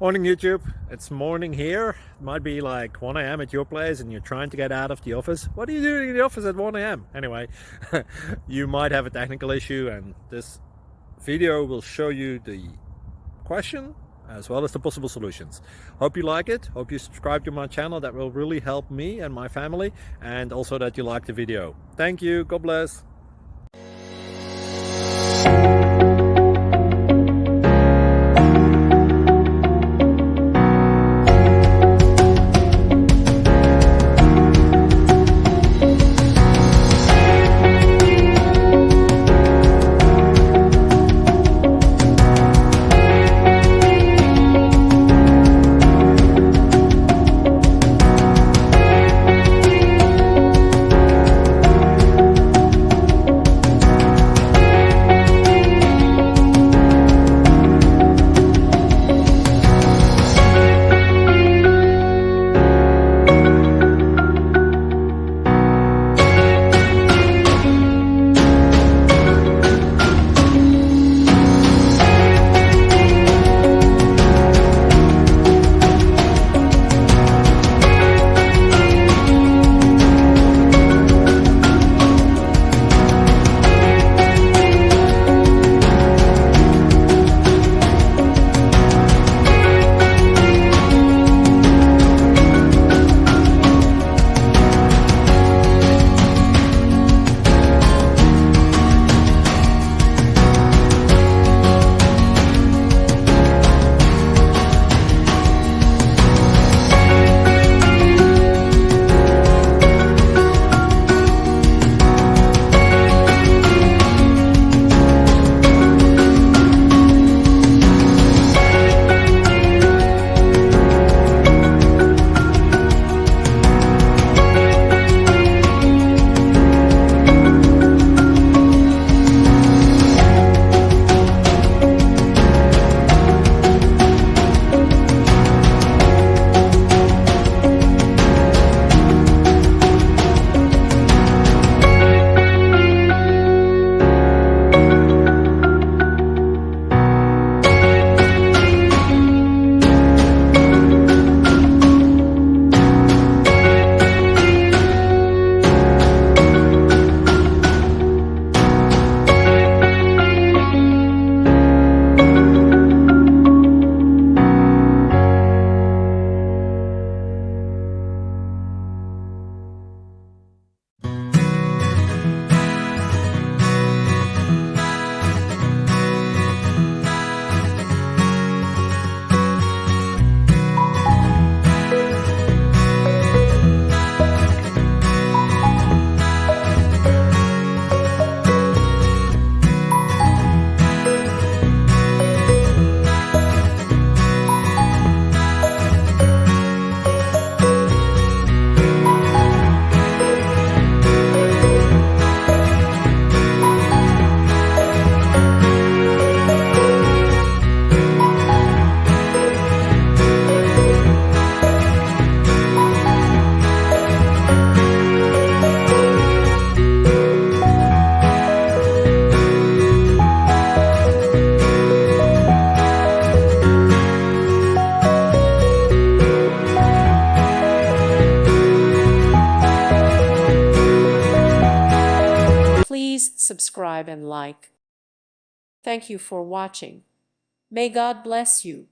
Morning YouTube, it's morning here. It might be like 1 a.m. at your place and you're trying to get out of the office. What are you doing in the office at 1 a.m? Anyway, you might have a technical issue and this video will show you the question as well as the possible solutions. Hope you like it, hope you subscribe to my channel. That will really help me and my family, and also that you like the video. Thank you, God bless. Please subscribe and like. Thank you for watching. May God bless you.